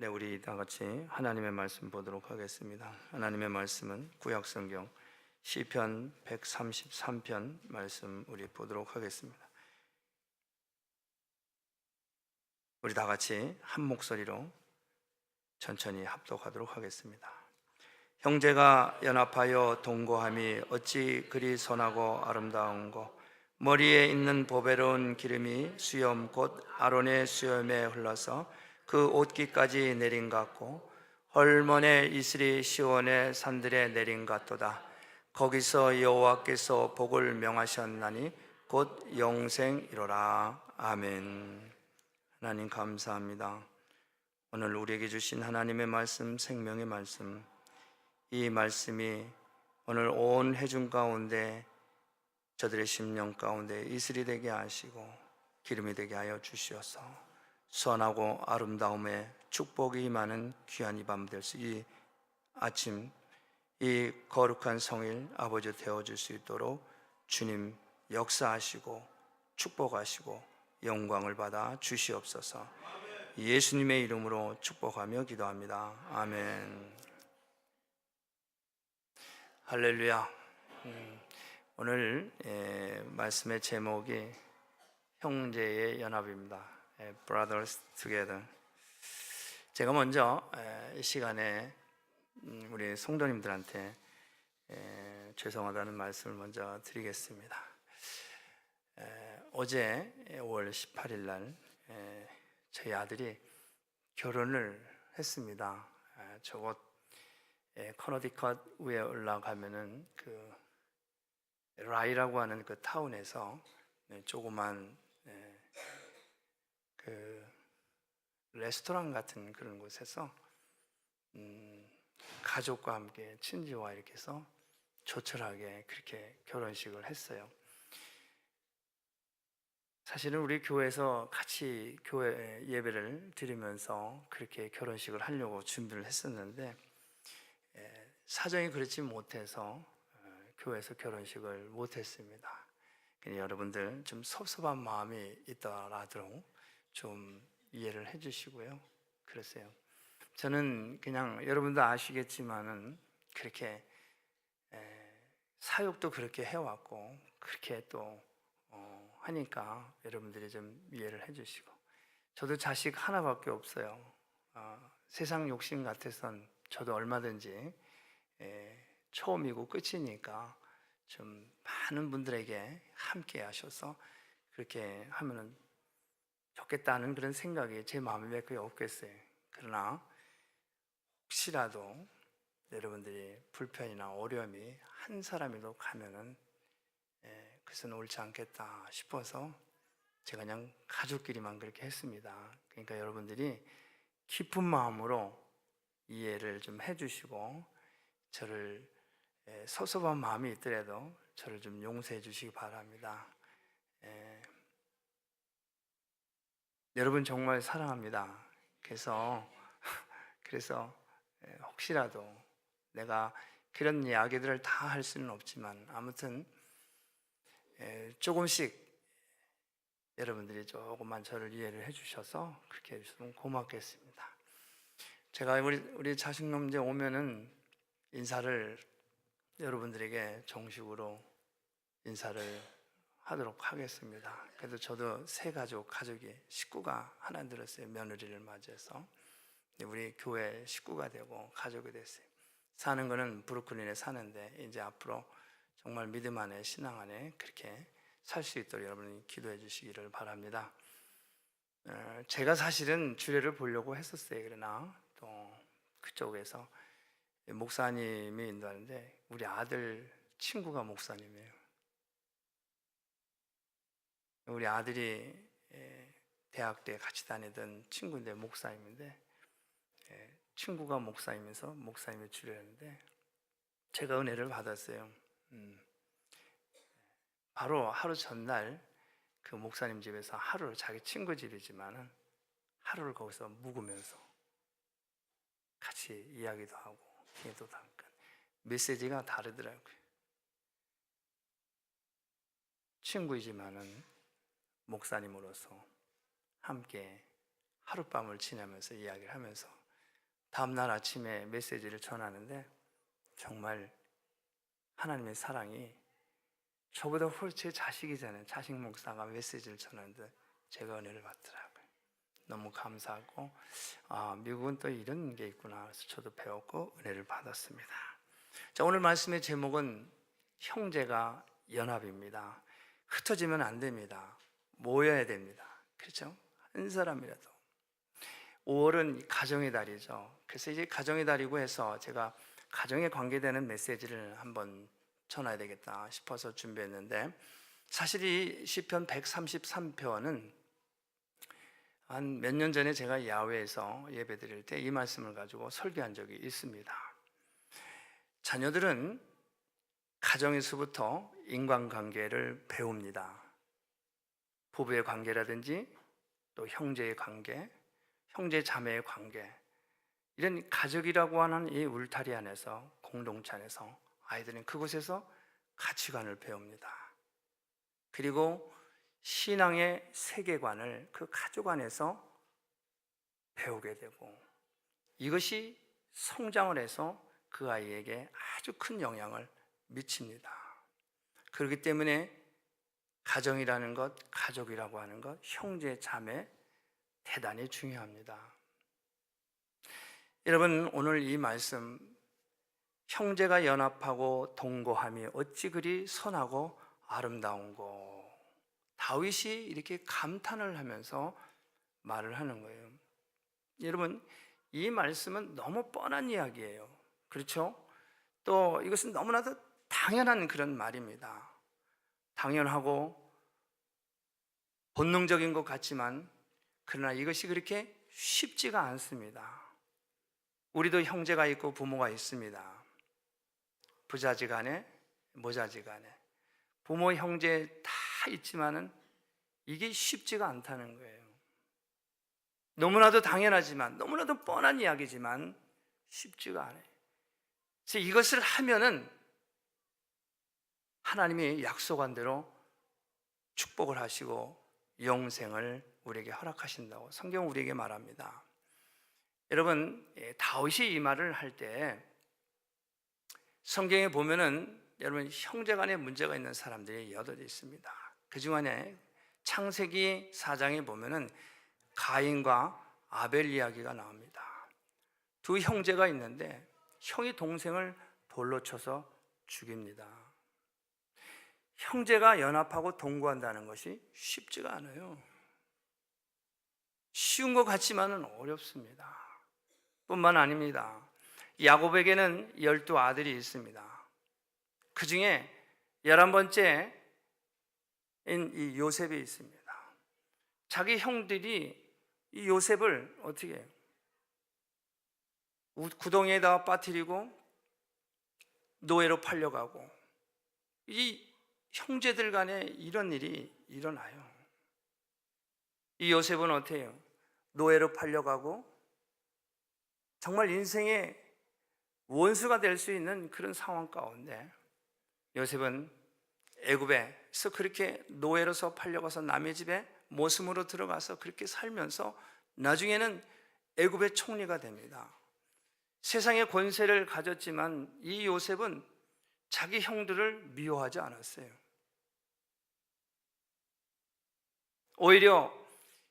네, 우리 다 같이 하나님의 말씀 보도록 하겠습니다. 하나님의 말씀은 구약성경 시편 133편 말씀 우리 보도록 하겠습니다. 우리 다 같이 한 목소리로 천천히 합독하도록 하겠습니다. 형제가 연합하여 동거함이 어찌 그리 선하고 아름다운고, 머리에 있는 보배로운 기름이 수염 곧 아론의 수염에 흘러서 그 옷깃까지 내린 것 같고, 헐몬의 이슬이 시온의 산들에 내린 것 같도다. 거기서 여호와께서 복을 명하셨나니 곧 영생이로라. 아멘. 하나님 감사합니다. 오늘 우리에게 주신 하나님의 말씀, 생명의 말씀, 이 말씀이 오늘 온 회중 가운데 저들의 심령 가운데 이슬이 되게 하시고 기름이 되게 하여 주시어서 선하고 아름다움에 축복이 임하는 귀한 이 밤 될 수, 이 아침 이 거룩한 성일 아버지 되어줄 수 있도록 주님 역사하시고 축복하시고 영광을 받아 주시옵소서. 예수님의 이름으로 축복하며 기도합니다. 아멘. 할렐루야. 오늘 말씀의 제목이 형제의 연합입니다. Brothers Together. 제가 먼저 이 시간에 우리 성도님들한테 죄송하다는 말씀을 먼저 드리겠습니다. 어제 5월 18일 날 저희 아들이 결혼을 했습니다. 저곳 커너디컷 위에 올라가면은 그 라이라고 하는 그 타운에서 조그만 그 레스토랑 같은 그런 곳에서 가족과 함께 친지와 이렇게 해서 조촐하게 그렇게 결혼식을 했어요. 사실은 우리 교회에서 같이 교회 예배를 드리면서 그렇게 결혼식을 하려고 준비를 했었는데 사정이 그렇지 못해서 교회에서 결혼식을 못했습니다. 여러분들 좀 섭섭한 마음이 있더라도 좀 이해를 해주시고요. 그랬어요. 저는 그냥 여러분도 아시겠지만은 그렇게 사역도 그렇게 해왔고 그렇게 또 하니까 여러분들이 좀 이해를 해주시고, 저도 자식 하나밖에 없어요. 세상 욕심 같아선 저도 얼마든지 처음이고 끝이니까 좀 많은 분들에게 함께 하셔서 그렇게 하면은 좋겠다는 그런 생각이 제 마음에 거의 없겠어요. 그러나 혹시라도 여러분들이 불편이나 어려움이 한 사람이라도 가면은 그것은 옳지 않겠다 싶어서 제가 그냥 가족끼리만 그렇게 했습니다. 그러니까 여러분들이 깊은 마음으로 이해를 좀 해주시고, 저를 섭섭한 마음이 있더라도 저를 좀 용서해 주시기 바랍니다. 여러분 정말 사랑합니다. 그래서 혹시라도 내가 그런 이야기들을 다 할 수는 없지만 아무튼 조금씩 여러분들이 조금만 저를 이해를 해주셔서 그렇게 해주시면 고맙겠습니다. 제가 우리 자식놈 이제 오면은 인사를 여러분들에게 정식으로 인사를 하도록 하겠습니다. 그래도 저도 새 가족이 식구가 하나 들었어요. 며느리를 맞이해서 우리 교회 식구가 되고 가족이 됐어요. 사는 거는 브루클린에 사는데 이제 앞으로 정말 믿음 안에 신앙 안에 그렇게 살 수 있도록 여러분이 기도해 주시기를 바랍니다. 제가 사실은 주례를 보려고 했었어요. 그러나 또 그쪽에서 목사님이 인도하는데 우리 아들 친구가 목사님이에요. 우리 아들이 대학 때 같이 다니던 친구인데 목사님인데 친구가 목사이면서 목사님의 주례였는데 제가 은혜를 받았어요. 바로 하루 전날 그 목사님 집에서 하루를, 자기 친구 집이지만은 하루를 거기서 묵으면서 같이 이야기도 하고 기도도 하고 메시지가 다르더라고요. 친구이지만은 목사님으로서 함께 하룻밤을 지내면서 이야기를 하면서 다음날 아침에 메시지를 전하는데 정말 하나님의 사랑이 저보다 훨씬 제 자식이잖아요. 자식 목사가 메시지를 전하는데 제가 은혜를 받더라고요. 너무 감사하고 미국은 또 이런 게 있구나. 그래서 저도 배웠고 은혜를 받았습니다. 자, 오늘 말씀의 제목은 형제가 연합입니다. 흩어지면 안 됩니다. 모여야 됩니다. 그렇죠? 한 사람이라도. 5월은 가정의 달이죠. 그래서 이제 가정의 달이고 해서 제가 가정에 관계되는 메시지를 한번 전해야 되겠다 싶어서 준비했는데, 사실 이 시편 133편은 한 몇 년 전에 제가 야외에서 예배 드릴 때 이 말씀을 가지고 설교한 적이 있습니다. 자녀들은 가정에서부터 인간관계를 배웁니다. 부부의 관계라든지 또 형제의 관계, 형제 자매의 관계, 이런 가족이라고 하는 이 울타리 안에서, 공동체 안에서 아이들은 그곳에서 가치관을 배웁니다. 그리고 신앙의 세계관을 그 가족 안에서 배우게 되고, 이것이 성장을 해서 그 아이에게 아주 큰 영향을 미칩니다. 그렇기 때문에 가정이라는 것, 가족이라고 하는 것, 형제, 자매 대단히 중요합니다. 여러분, 오늘 이 말씀, 형제가 연합하고 동거함이 어찌 그리 선하고 아름다운고, 다윗이 이렇게 감탄을 하면서 말을 하는 거예요. 여러분, 이 말씀은 너무 뻔한 이야기예요. 그렇죠? 또 이것은 너무나도 당연한 그런 말입니다. 당연하고 본능적인 것 같지만 그러나 이것이 그렇게 쉽지가 않습니다. 우리도 형제가 있고 부모가 있습니다. 부자지간에 모자지간에 부모 형제 다 있지만은 이게 쉽지가 않다는 거예요. 너무나도 당연하지만, 너무나도 뻔한 이야기지만 쉽지가 않아요. 그래서 이것을 하면은 하나님이 약속한 대로 축복을 하시고 영생을 우리에게 허락하신다고 성경은 우리에게 말합니다. 여러분, 다윗이 이 말을 할 때 성경에 보면은 여러분 형제간에 문제가 있는 사람들이 여럿 있습니다. 그 중에 창세기 4장에 보면은 가인과 아벨 이야기가 나옵니다. 두 형제가 있는데 형이 동생을 돌로 쳐서 죽입니다. 형제가 연합하고 동거한다는 것이 쉽지가 않아요. 쉬운 것 같지만은 어렵습니다. 뿐만 아닙니다. 야곱에게는 12아들이 있습니다. 그 중에 11번째인 이 요셉이 있습니다. 자기 형들이 이 요셉을 어떻게 해요? 구덩이에다가 빠뜨리고 노예로 팔려가고, 이 형제들 간에 이런 일이 일어나요. 이 요셉은 어떻게 해요? 노예로 팔려가고 정말 인생의 원수가 될 수 있는 그런 상황 가운데 요셉은 애굽에서 그렇게 노예로서 팔려가서 남의 집에 모슴으로 들어가서 그렇게 살면서 나중에는 애굽의 총리가 됩니다. 세상의 권세를 가졌지만 이 요셉은 자기 형들을 미워하지 않았어요. 오히려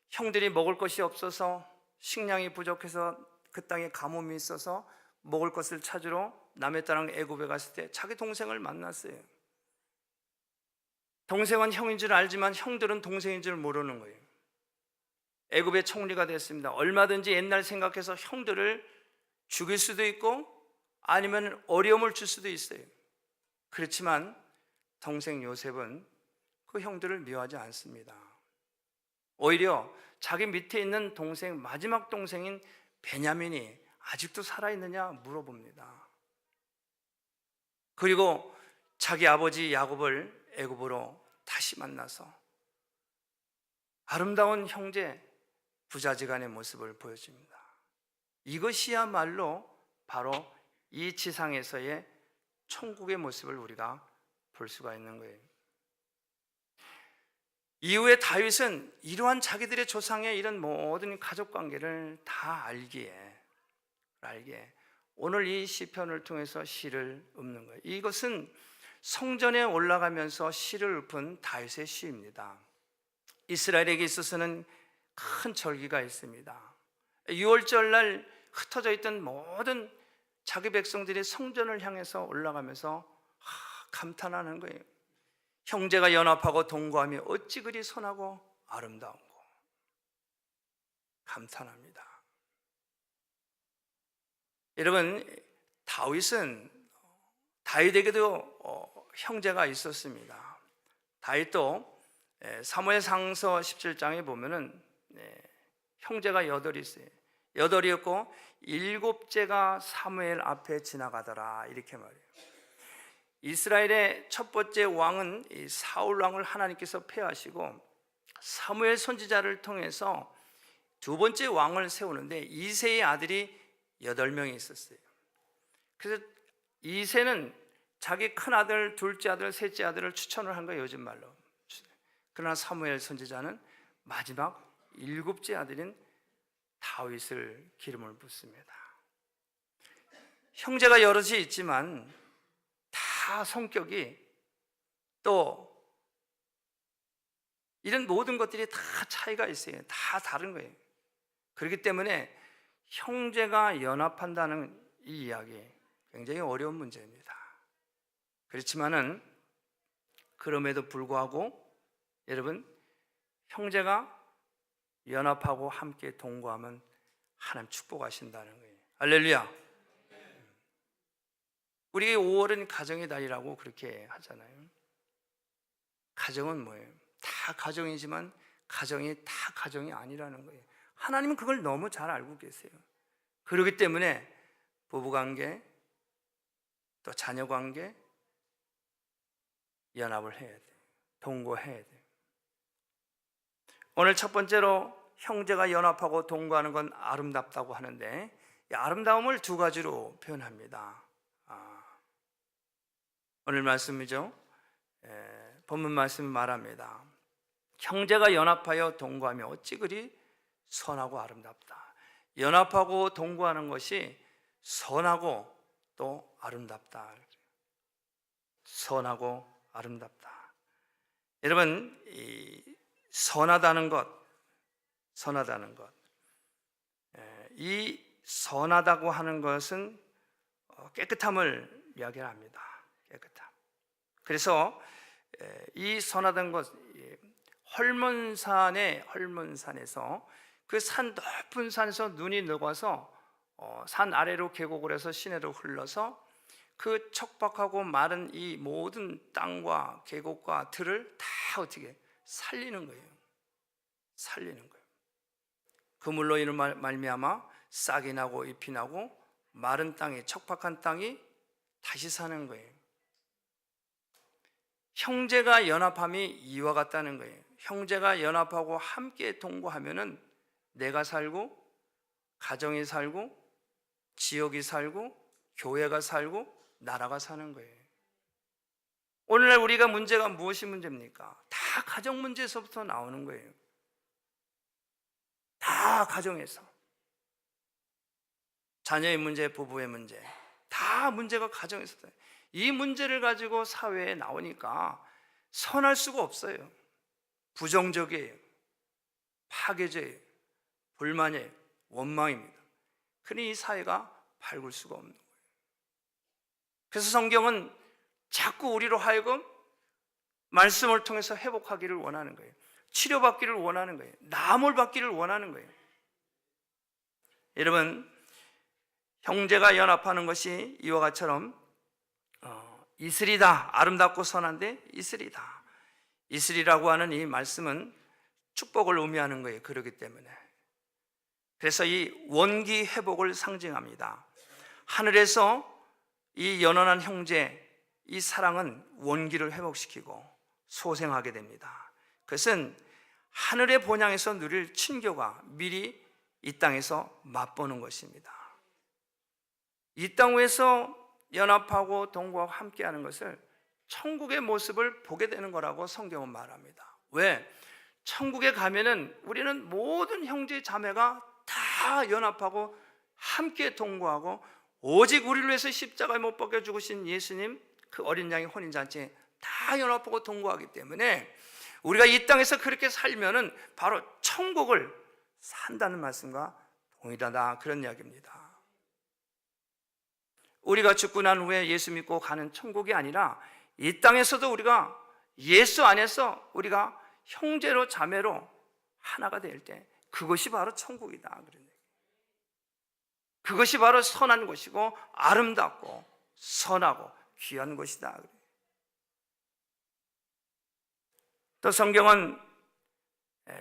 형들이 먹을 것이 없어서, 식량이 부족해서 그 땅에 가뭄이 있어서 먹을 것을 찾으러 남의 땅 애굽에 갔을 때 자기 동생을 만났어요. 동생은 형인 줄 알지만 형들은 동생인 줄 모르는 거예요. 애굽의 총리가 됐습니다. 얼마든지 옛날 생각해서 형들을 죽일 수도 있고 아니면 어려움을 줄 수도 있어요. 그렇지만 동생 요셉은 그 형들을 미워하지 않습니다. 오히려 자기 밑에 있는 동생, 마지막 동생인 베냐민이 아직도 살아있느냐 물어봅니다. 그리고 자기 아버지 야곱을 애굽으로 다시 만나서 아름다운 형제, 부자지간의 모습을 보여줍니다. 이것이야말로 바로 이 지상에서의 천국의 모습을 우리가 볼 수가 있는 거예요. 이후에 다윗은 이러한 자기들의 조상의 이런 모든 가족관계를 다 알기에 알게 오늘 이 시편을 통해서 시를 읊는 거예요. 이것은 성전에 올라가면서 시를 읊은 다윗의 시입니다. 이스라엘에게 있어서는 큰 절기가 있습니다. 6월절 날 흩어져 있던 모든 자기 백성들이 성전을 향해서 올라가면서 감탄하는 거예요. 형제가 연합하고 동거하며 어찌 그리 선하고 아름다운고. 감탄합니다. 여러분, 다윗에게도 형제가 있었습니다. 다윗도 사무엘상서 17장에 보면은 형제가 8이 있어요. 8이었고 7째가 사무엘 앞에 지나가더라, 이렇게 말해요. 이스라엘의 첫 번째 왕은 이 사울 왕을 하나님께서 폐하시고 사무엘 선지자를 통해서 두 번째 왕을 세우는데 이새의 아들이 8명이 있었어요. 그래서 이새는 자기 큰아들, 둘째 아들, 셋째 아들을 추천을 한 거예요, 요즘 말로. 그러나 사무엘 선지자는 마지막 7째 아들인 다윗을 기름을 붓습니다. 형제가 여럿이 있지만 다 성격이 또 이런 모든 것들이 다 차이가 있어요. 다 다른 거예요. 그렇기 때문에 형제가 연합한다는 이 이야기 굉장히 어려운 문제입니다. 그렇지만은 그럼에도 불구하고 여러분, 형제가 연합하고 함께 동거하면 하나님 축복하신다는 거예요. 할렐루야. 우리 5월은 가정의 달이라고 그렇게 하잖아요. 가정은 뭐예요? 다 가정이지만 가정이 다 가정이 아니라는 거예요. 하나님은 그걸 너무 잘 알고 계세요. 그렇기 때문에 부부관계, 또 자녀관계 연합을 해야 돼요. 동거해야 돼요. 오늘 첫 번째로 형제가 연합하고 동거하는 건 아름답다고 하는데, 이 아름다움을 두 가지로 표현합니다. 오늘 말씀이죠. 본문 말씀 말합니다. 형제가 연합하여 동거하며 어찌 그리 선하고 아름답다. 연합하고 동거하는 것이 선하고 또 아름답다. 선하고 아름답다. 여러분, 이 선하다는 것, 이 선하다고 하는 것은 깨끗함을 이야기합니다. 깨끗함. 그래서 이 선하다는 것, 헐몬산에서 그 산 높은 산에서 눈이 녹아서 산 아래로 계곡을 해서 시내로 흘러서 그 척박하고 마른 이 모든 땅과 계곡과 들을 다 어떻게 살리는 거예요. 살리는 거예요. 그 물로 인한 말미암아 싹이 나고 잎이 나고 마른 땅이, 척박한 땅이 다시 사는 거예요. 형제가 연합함이 이와 같다는 거예요. 형제가 연합하고 함께 동거하면은 내가 살고, 가정이 살고, 지역이 살고, 교회가 살고, 나라가 사는 거예요. 오늘날 우리가 문제가 무엇이 문제입니까? 다 가정 문제에서부터 나오는 거예요. 다 가정에서. 자녀의 문제, 부부의 문제, 다 문제가 가정에서. 이 문제를 가지고 사회에 나오니까 선할 수가 없어요. 부정적이에요. 파괴적이에요. 불만이에요. 원망입니다. 그러니 이 사회가 밝을 수가 없는 거예요. 그래서 성경은 자꾸 우리로 하여금 말씀을 통해서 회복하기를 원하는 거예요. 치료받기를 원하는 거예요. 나물 받기를 원하는 거예요. 여러분, 형제가 연합하는 것이 이와 같처럼 이슬이다. 아름답고 선한데 이슬이다. 이슬이라고 하는 이 말씀은 축복을 의미하는 거예요. 그렇기 때문에. 그래서 이 원기 회복을 상징합니다. 하늘에서 이 연원한 형제, 이 사랑은 원기를 회복시키고 소생하게 됩니다. 그것은 하늘의 본향에서 누릴 친교가 미리 이 땅에서 맛보는 것입니다. 이 땅 위에서 연합하고 동거하고 함께하는 것을 천국의 모습을 보게 되는 거라고 성경은 말합니다. 왜? 천국에 가면은 우리는 모든 형제 자매가 다 연합하고 함께 동거하고 오직 우리를 위해서 십자가에 못 박혀 죽으신 예수님 그 어린 양의 혼인잔치에 다 연합하고 동거하기 때문에 우리가 이 땅에서 그렇게 살면은 바로 천국을 산다는 말씀과 동일하다, 그런 이야기입니다. 우리가 죽고 난 후에 예수 믿고 가는 천국이 아니라 이 땅에서도 우리가 예수 안에서 우리가 형제로 자매로 하나가 될 때 그것이 바로 천국이다, 그런 얘기. 그것이 바로 선한 것이고 아름답고 선하고 귀한 것이다. 또 성경은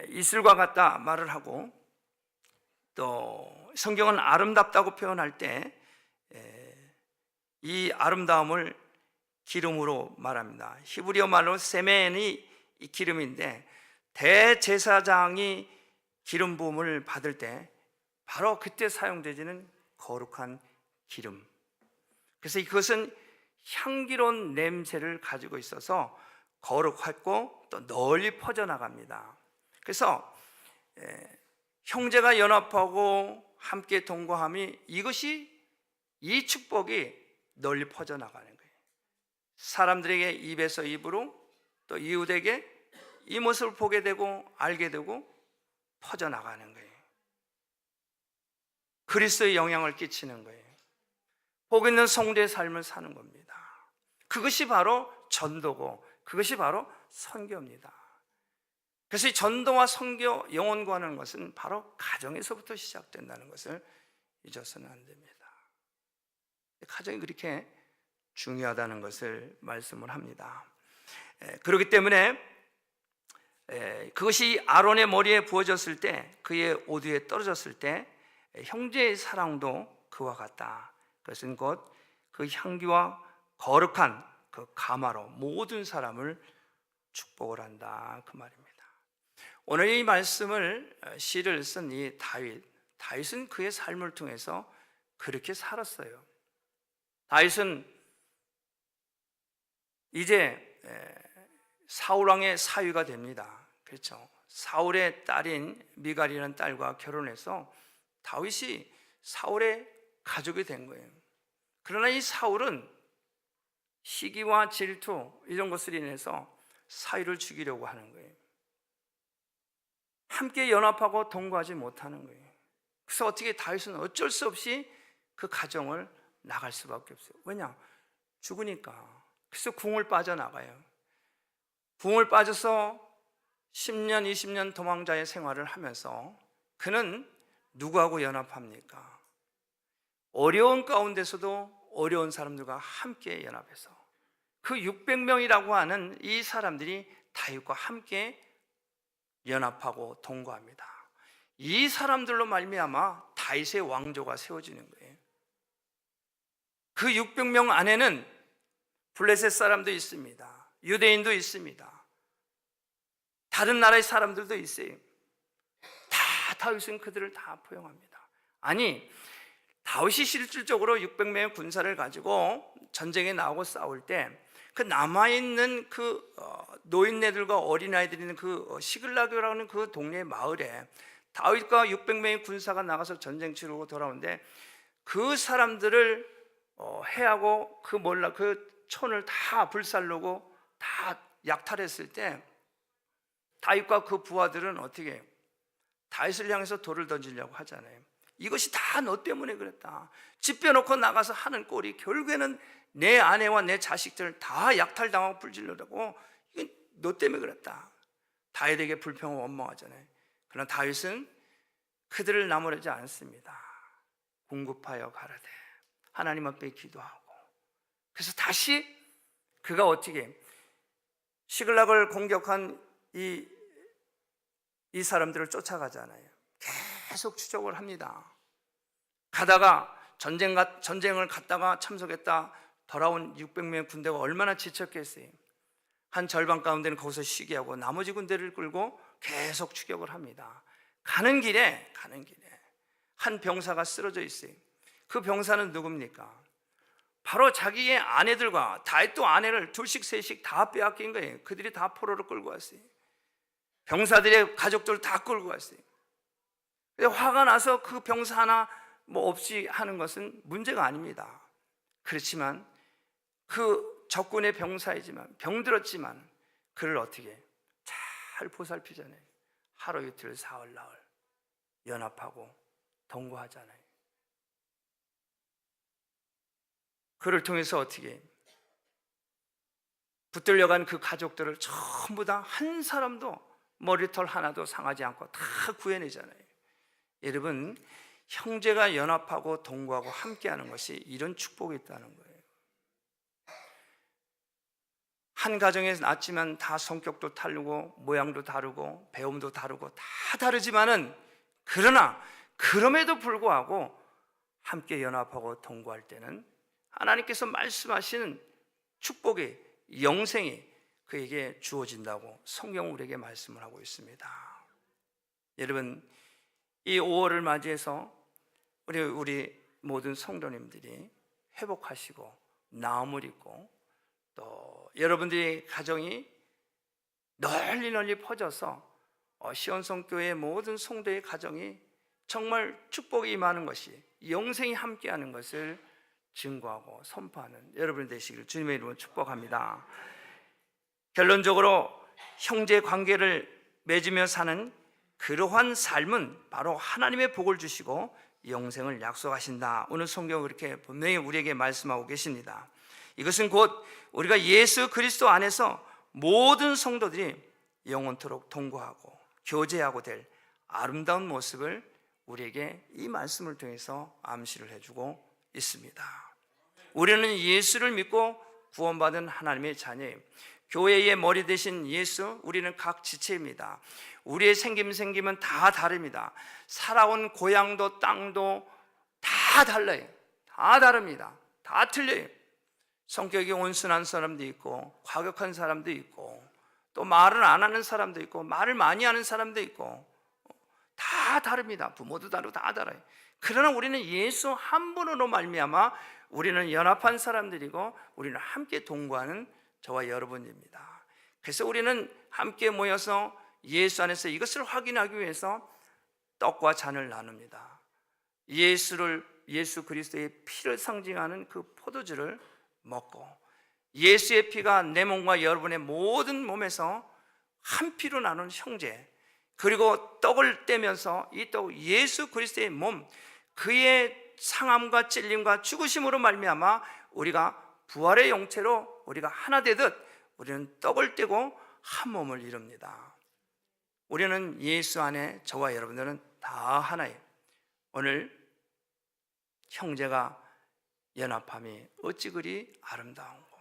이슬과 같다 말을 하고, 또 성경은 아름답다고 표현할 때 이 아름다움을 기름으로 말합니다. 히브리어 말로 세멘이 이 기름인데, 대제사장이 기름 부음을 받을 때 바로 그때 사용되지는 거룩한 기름. 그래서 이것은 향기로운 냄새를 가지고 있어서 거룩하고 또 널리 퍼져나갑니다. 그래서 형제가 연합하고 함께 동거함이, 이것이, 이 축복이 널리 퍼져나가는 거예요. 사람들에게 입에서 입으로, 또 이웃에게 이 모습을 보게 되고 알게 되고 퍼져나가는 거예요. 그리스도의 영향을 끼치는 거예요. 복 있는 성도의 삶을 사는 겁니다. 그것이 바로 전도고 그것이 바로 선교입니다. 그래서 이 전도와 선교, 영혼구하는 것은 바로 가정에서부터 시작된다는 것을 잊어서는 안 됩니다. 가정이 그렇게 중요하다는 것을 말씀을 합니다. 그렇기 때문에 그것이 아론의 머리에 부어졌을 때, 그의 오두에 떨어졌을 때 형제의 사랑도 그와 같다. 그것은 곧 그 향기와 거룩한 그 가마로 모든 사람을 축복을 한다, 그 말입니다. 오늘 이 말씀을, 시를 쓴 이 다윗은 그의 삶을 통해서 그렇게 살았어요. 다윗은 이제 사울왕의 사위가 됩니다. 그렇죠. 사울의 딸인 미갈이라는 딸과 결혼해서 다윗이 사울의 가족이 된 거예요. 그러나 이 사울은 시기와 질투 이런 것을 인해서 사위를 죽이려고 하는 거예요. 함께 연합하고 동거하지 못하는 거예요. 그래서 어떻게 다윗은 어쩔 수 없이 그 가정을 나갈 수밖에 없어요. 왜냐? 죽으니까. 그래서 궁을 빠져나가요. 궁을 빠져서 10년, 20년 도망자의 생활을 하면서 그는 누구하고 연합합니까? 어려운 가운데서도 어려운 사람들과 함께 연합해서 그 600명이라고 하는 이 사람들이 다윗과 함께 연합하고 동거합니다. 이 사람들로 말미암아 다윗의 왕조가 세워지는 거예요. 그 600명 안에는 블레셋 사람도 있습니다. 유대인도 있습니다. 다른 나라의 사람들도 있어요. 다 다윗은 그들을 다 포용합니다. 아니, 다윗이 실질적으로 600명의 군사를 가지고 전쟁에 나오고 싸울 때 그 남아있는 그 노인네들과 어린아이들이 있는 그 시글락이라고 하는 그 동네 마을에 다윗과 600명의 군사가 나가서 전쟁 치르고 돌아오는데, 그 사람들을 해하고 그 촌을 다 불살르고 다 약탈했을 때 다윗과 그 부하들은 어떻게 해요? 다윗을 향해서 돌을 던지려고 하잖아요. 이것이 다 너 때문에 그랬다. 집 빼놓고 나가서 하는 꼴이 결국에는 내 아내와 내 자식들을 다 약탈당하고 불질르려고, 이건 너 때문에 그랬다. 다윗에게 불평을 원망하잖아요. 그러나 다윗은 그들을 나무라지 않습니다. 공급하여 가라되 하나님 앞에 기도하고, 그래서 다시 그가 어떻게 시글락을 공격한 이 사람들을 쫓아가잖아요. 계속 추적을 합니다. 가다가 전쟁을 갔다가 참석했다 돌아온 600명의 군대가 얼마나 지쳤겠어요. 한 절반 가운데는 거기서 쉬게 하고 나머지 군대를 끌고 계속 추격을 합니다. 가는 길에 한 병사가 쓰러져 있어요. 그 병사는 누굽니까? 바로 자기의 아내들과 다윗도 아내를 둘씩 셋씩 다 빼앗긴 거예요. 그들이 다 포로로 끌고 왔어요. 병사들의 가족들 다 끌고 왔어요. 화가 나서 그 병사 하나 뭐 없이 하는 것은 문제가 아닙니다. 그렇지만 그 적군의 병사이지만, 병들었지만 그를 어떻게 잘 보살피잖아요. 하루 이틀 사흘 나흘 연합하고 동거하잖아요. 그를 통해서 어떻게 붙들려간 그 가족들을 전부 다 한 사람도 머리털 하나도 상하지 않고 다 구해내잖아요. 여러분, 형제가 연합하고 동거하고 함께하는 것이 이런 축복이 있다는 거예요. 한 가정에 낳지만 다 성격도 다르고 모양도 다르고 배움도 다르고 다 다르지만은, 그러나 그럼에도 불구하고 함께 연합하고 동거할 때는 하나님께서 말씀하시는 축복이, 영생이 그에게 주어진다고 성경 우리에게 말씀을 하고 있습니다. 여러분, 이 5월을 맞이해서 우리 모든 성도님들이 회복하시고 나음을 입고, 또 여러분들의 가정이 널리 퍼져서 시온성교회 모든 성도의 가정이 정말 축복이 임하는 것이, 영생이 함께하는 것을 증거하고 선포하는 여러분 되시기를 주님의 이름으로 축복합니다. 결론적으로 형제 관계를 맺으며 사는 그러한 삶은 바로 하나님의 복을 주시고 영생을 약속하신다. 오늘 성경은 그렇게 분명히 우리에게 말씀하고 계십니다. 이것은 곧 우리가 예수 그리스도 안에서 모든 성도들이 영원토록 동거하고 교제하고 될 아름다운 모습을 우리에게 이 말씀을 통해서 암시를 해주고 있습니다. 우리는 예수를 믿고 구원받은 하나님의 자녀예요. 교회의 머리 되신 예수, 우리는 각 지체입니다. 우리의 생김은 다 다릅니다. 살아온 고향도 땅도 다 달라요. 다 다릅니다. 다 틀려요. 성격이 온순한 사람도 있고 과격한 사람도 있고, 또 말을 안 하는 사람도 있고 말을 많이 하는 사람도 있고, 다 다릅니다. 부모도 다르고 다 달라요. 그러나 우리는 예수 한 분으로 말미암아 우리는 연합한 사람들이고, 우리는 함께 동거하는 저와 여러분입니다. 그래서 우리는 함께 모여서 예수 안에서 이것을 확인하기 위해서 떡과 잔을 나눕니다. 예수 그리스도의 피를 상징하는 그 포도주를 먹고, 예수의 피가 내 몸과 여러분의 모든 몸에서 한 피로 나눈 형제, 그리고 떡을 떼면서 이 떡, 예수 그리스도의 몸, 그의 상함과 찔림과 죽으심으로 말미암아 우리가 부활의 영체로 우리가 하나 되듯 우리는 떡을 떼고 한 몸을 이룹니다. 우리는 예수 안에, 저와 여러분들은 다 하나예요. 오늘 형제가 연합함이 어찌 그리 아름다운고.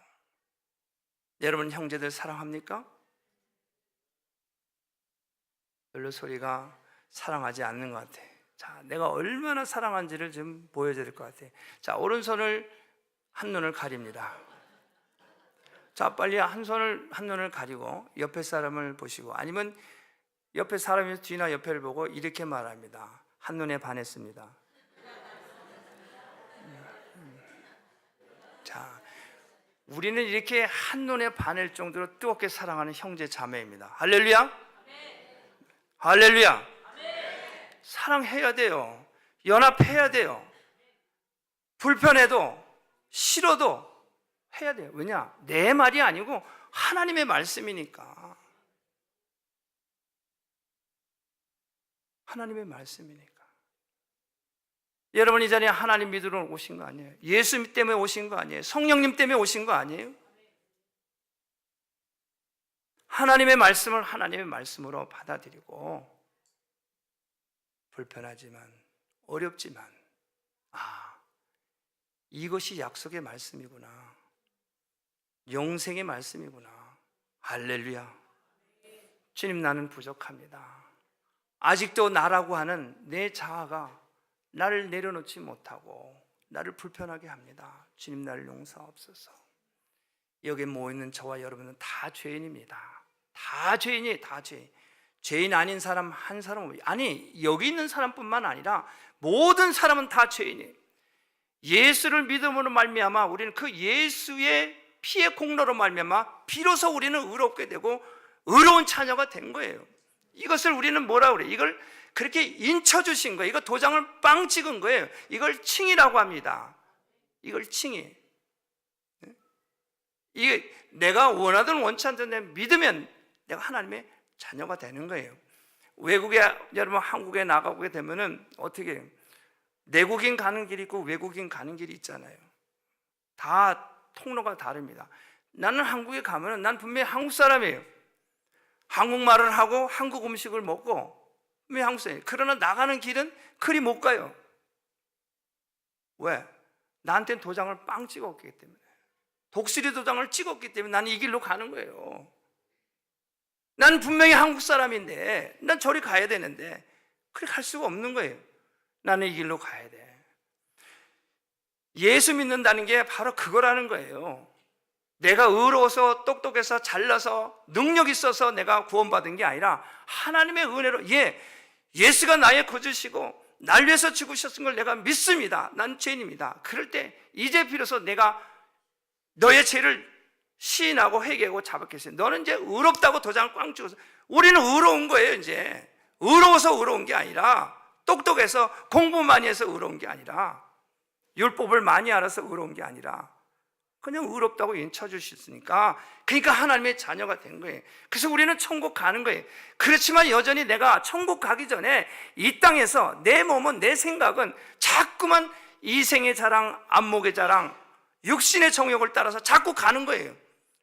여러분, 형제들 사랑합니까? 별로 소리가 사랑하지 않는 것 같아. 자, 내가 얼마나 사랑한지를 좀 보여줘야 될 것 같아. 자, 오른손을, 한눈을 가립니다. 자, 빨리 한눈을 가리고 옆에 사람을 보시고, 아니면 옆에 사람이 뒤나 옆에를 보고 이렇게 말합니다. 한눈에 반했습니다. 자, 우리는 이렇게 한눈에 반할 정도로 뜨겁게 사랑하는 형제 자매입니다. 할렐루야! 할렐루야! 사랑해야 돼요. 연합해야 돼요. 불편해도 싫어도 해야 돼요. 왜냐? 내 말이 아니고 하나님의 말씀이니까. 하나님의 말씀이니까. 여러분, 이 자리에 하나님 믿으러 오신 거 아니에요? 예수 때문에 오신 거 아니에요? 성령님 때문에 오신 거 아니에요? 하나님의 말씀을 하나님의 말씀으로 받아들이고, 불편하지만 어렵지만, 이것이 약속의 말씀이구나, 영생의 말씀이구나. 할렐루야. 주님, 나는 부족합니다. 아직도 나라고 하는 내 자아가 나를 내려놓지 못하고 나를 불편하게 합니다. 주님, 나를 용서하옵소서. 여기 모여있는 저와 여러분은 다 죄인입니다. 다 죄인이에요. 다 죄인. 죄인 아닌 사람 한 사람, 아니, 여기 있는 사람뿐만 아니라 모든 사람은 다 죄인이에요. 예수를 믿음으로 말미암아 우리는 그 예수의 피의 공로로 말미암아 비로소 우리는 의롭게 되고 의로운 자녀가 된 거예요. 이것을 우리는 뭐라 그래? 이걸 그렇게 인쳐주신 거예요. 이거 도장을 빵 찍은 거예요. 이걸 칭이라고 합니다. 이걸 칭이. 이게 내가 원하든 원치 않든 믿으면 내가 하나님의 자녀가 되는 거예요. 외국에, 여러분 한국에 나가게 되면은 어떻게 해요? 내국인 가는 길이 있고 외국인 가는 길이 있잖아요. 다 통로가 다릅니다. 나는 한국에 가면은 난 분명히 한국 사람이에요. 한국말을 하고 한국 음식을 먹고 분명히 한국 사람이에요. 그러나 나가는 길은 그리 못 가요. 왜? 나한테는 도장을 빵 찍었기 때문에, 독수리 도장을 찍었기 때문에 나는 이 길로 가는 거예요. 난 분명히 한국 사람인데 난 저리 가야 되는데 그렇게 갈 수가 없는 거예요. 나는 이 길로 가야 돼. 예수 믿는다는 게 바로 그거라는 거예요. 내가 의로워서 똑똑해서 잘나서 능력 있어서 내가 구원받은 게 아니라 하나님의 은혜로, 예수가 나의 거주시고 날 위해서 죽으셨은 걸 내가 믿습니다. 난 죄인입니다. 그럴 때 이제 비로소 내가 너의 죄를 시인하고 회개하고 자백했어요. 너는 이제 의롭다고 도장을 꽝 찍어서, 우리는 의로운 거예요. 이제 의로워서 의로운 게 아니라, 똑똑해서 공부 많이 해서 의로운 게 아니라, 율법을 많이 알아서 의로운 게 아니라 그냥 의롭다고 인쳐주셨으니까, 그러니까 하나님의 자녀가 된 거예요. 그래서 우리는 천국 가는 거예요. 그렇지만 여전히 내가 천국 가기 전에 이 땅에서 내 몸은, 내 생각은 자꾸만 이생의 자랑, 안목의 자랑, 육신의 정욕을 따라서 자꾸 가는 거예요.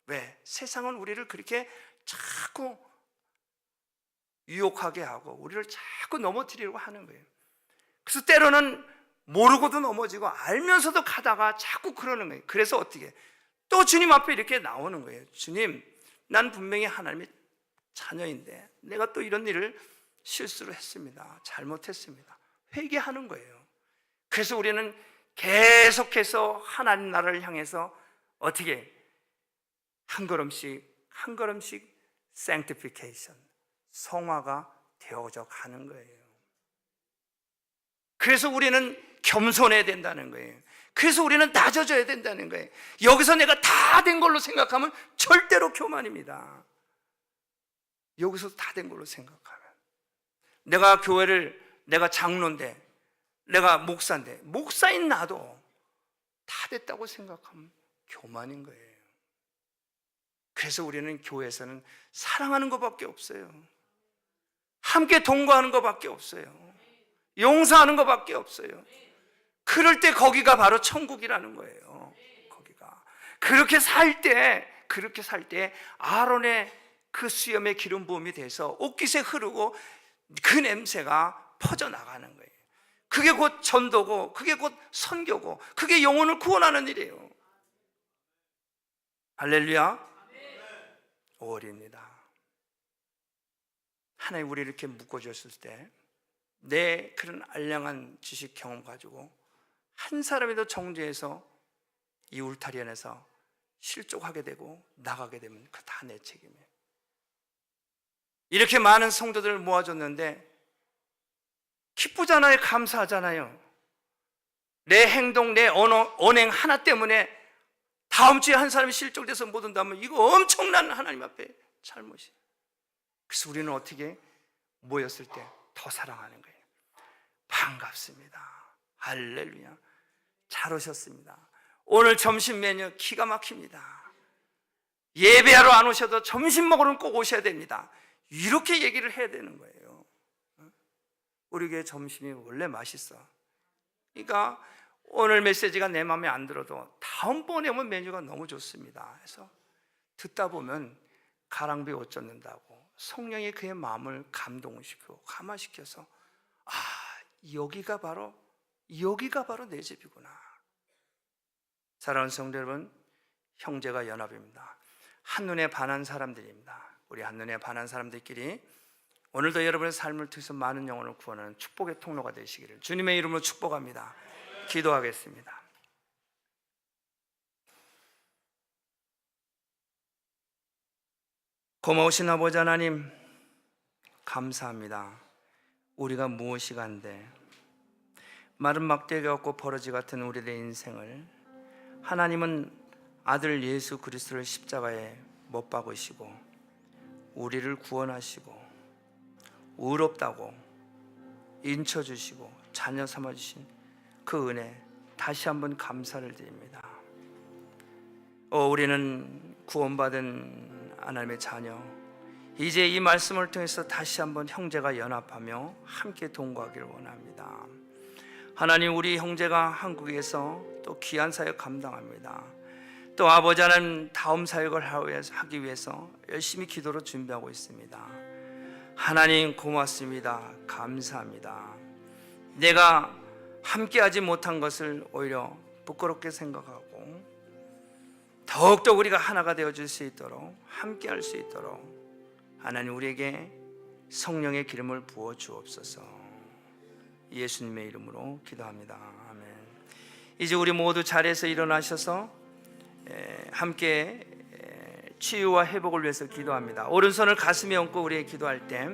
왜? 세상은 우리를 그렇게 자꾸 유혹하게 하고 우리를 자꾸 넘어뜨리려고 하는 거예요. 그래서 때로는 모르고도 넘어지고 알면서도 가다가 자꾸 그러는 거예요. 그래서 어떻게? 또 주님 앞에 이렇게 나오는 거예요. 주님, 난 분명히 하나님의 자녀인데 내가 또 이런 일을 실수를 했습니다. 잘못했습니다. 회개하는 거예요. 그래서 우리는 계속해서 하나님 나라를 향해서 어떻게? 한 걸음씩 한 걸음씩 sanctification, 성화가 되어져 가는 거예요. 그래서 우리는 겸손해야 된다는 거예요. 그래서 우리는 낮아져야 된다는 거예요. 여기서 내가 다 된 걸로 생각하면 절대로 교만입니다. 여기서 다 된 걸로 생각하면, 내가 교회를, 내가 장로인데, 내가 목사인데, 목사인 나도 다 됐다고 생각하면 교만인 거예요. 그래서 우리는 교회에서는 사랑하는 것밖에 없어요. 함께 동거하는 것밖에 없어요. 용서하는 것밖에 없어요. 그럴 때 거기가 바로 천국이라는 거예요. 거기가 그렇게 살 때 아론의 그 수염에 기름 부음이 돼서 옷깃에 흐르고 그 냄새가 퍼져나가는 거예요. 그게 곧 전도고, 그게 곧 선교고, 그게 영혼을 구원하는 일이에요. 할렐루야. 5월입니다. 하나님 우리 이렇게 묶어주셨을 때 내 그런 알량한 지식 경험 가지고 한 사람이라도 정죄해서 이 울타리 안에서 실족하게 되고 나가게 되면 그거 다 내 책임이에요. 이렇게 많은 성도들을 모아줬는데 기쁘잖아요. 감사하잖아요. 내 행동, 내 언행 하나 때문에 다음 주에 한 사람이 실족돼서 못 온다면 이거 엄청난 하나님 앞에 잘못이에요. 그래서 우리는 어떻게 모였을 때 더 사랑하는 거예요. 반갑습니다. 할렐루야. 잘 오셨습니다. 오늘 점심 메뉴 기가 막힙니다. 예배하러 안 오셔도 점심 먹으러는 꼭 오셔야 됩니다. 이렇게 얘기를 해야 되는 거예요. 우리 교회 점심이 원래 맛있어. 그러니까 오늘 메시지가 내 마음에 안 들어도 다음번에 오면 메뉴가 너무 좋습니다. 그래서 듣다 보면 가랑비 옷 젖는다고 성령이 그의 마음을 감동시키고 감화시켜서, 아, 여기가 바로 내 집이구나. 사랑하는 성도 여러분, 형제가 연합입니다. 한눈에 반한 사람들입니다. 우리 한눈에 반한 사람들끼리 오늘도 여러분의 삶을 통해서 많은 영혼을 구원하는 축복의 통로가 되시기를 주님의 이름으로 축복합니다. 기도하겠습니다. 고마우신 아버지 하나님, 감사합니다. 우리가 무엇이 간데 마른 막대기 같고 버러지 같은 우리의 인생을 하나님은 아들 예수 그리스도를 십자가에 못 박으시고 우리를 구원하시고 의롭다고 인쳐주시고 자녀 삼아주신 그 은혜 다시 한번 감사를 드립니다. 우리는 구원받은 하나님의 자녀, 이제 이 말씀을 통해서 다시 한번 형제가 연합하며 함께 동거하기를 원합니다. 하나님, 우리 형제가 한국에서 또 귀한 사역 감당합니다. 또 아버지 하나님, 다음 사역을 하기 위해서 열심히 기도로 준비하고 있습니다. 하나님 고맙습니다. 감사합니다. 내가 함께하지 못한 것을 오히려 부끄럽게 생각하고 더욱더 우리가 하나가 되어줄 수 있도록, 함께할 수 있도록 하나님 우리에게 성령의 기름을 부어 주옵소서. 예수님의 이름으로 기도합니다. 아멘. 이제 우리 모두 자리에서 일어나셔서 함께 치유와 회복을 위해서 기도합니다. 오른손을 가슴에 얹고 우리 기도할 때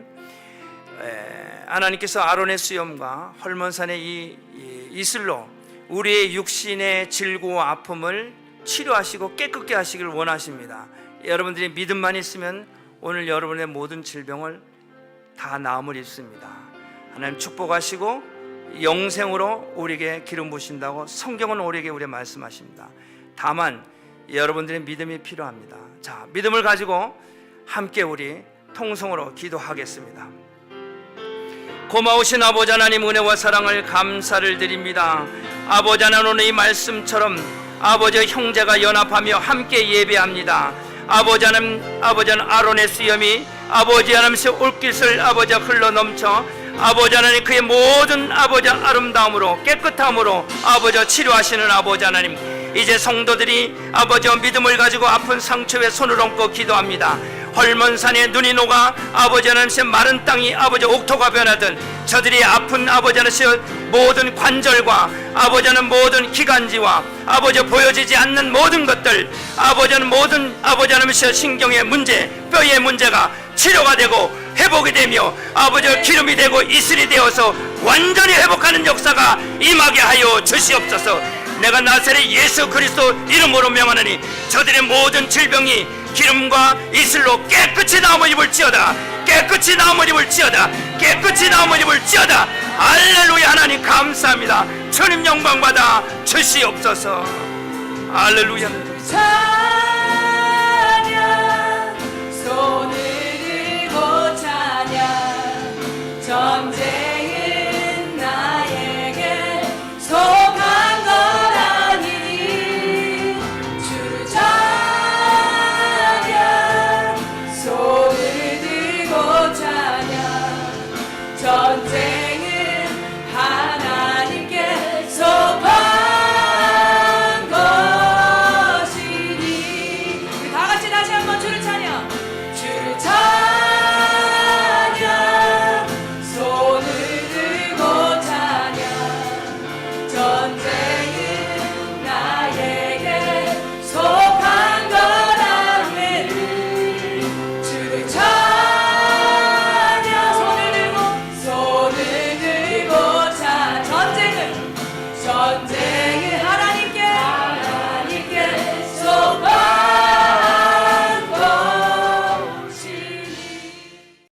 하나님께서 아론의 수염과 헐몬산의 이 이슬로 우리의 육신의 질고와 아픔을 치료하시고 깨끗게 하시길 원하십니다. 여러분들이 믿음만 있으면 오늘 여러분의 모든 질병을 다 나음을 입습니다. 하나님 축복하시고 영생으로 우리에게 기름 부으신다고 성경은 우리에게 말씀하십니다. 다만 여러분들의 믿음이 필요합니다. 자, 믿음을 가지고 함께 우리 통성으로 기도하겠습니다. 고마우신 아버지 하나님, 은혜와 사랑을 감사를 드립니다. 아버지 하나님, 오늘 이 말씀처럼 아버지 형제가 연합하며 함께 예배합니다. 아버지 하나님, 아론의 수염이 아버지 하나님의 올깃을 아버지 흘러 넘쳐 아버지 하나님 그의 모든 아버지 아름다움으로 깨끗함으로 아버지 치료하시는 아버지 하나님, 이제 성도들이 아버지와 믿음을 가지고 아픈 상처에 손을 얹고 기도합니다. 헐몬산에 눈이 녹아 아버지 하나님의 마른 땅이 아버지 옥토가 변하든 저들이 아픈 아버지 하나님의 모든 관절과 아버지 하나님 모든 기관지와 아버지 보여지지 않는 모든 것들, 아버지 하나님 모든 아버지 하나님의 신경의 문제, 뼈의 문제가 치료가 되고 회복이 되며 아버지 기름이 되고 이슬이 되어서 완전히 회복하는 역사가 임하게 하여 주시옵소서. 내가 나사렛 예수 그리스도 이름으로 명하노니 저들의 모든 질병이 기름과 이슬로 깨끗이 나음을 입을지어다. 깨끗이 나음을 입을지어다. 깨끗이 나음을 입을지어다. 할렐루야. 하나님 감사합니다. 주님 영광받아 주시옵소서. 할렐루야.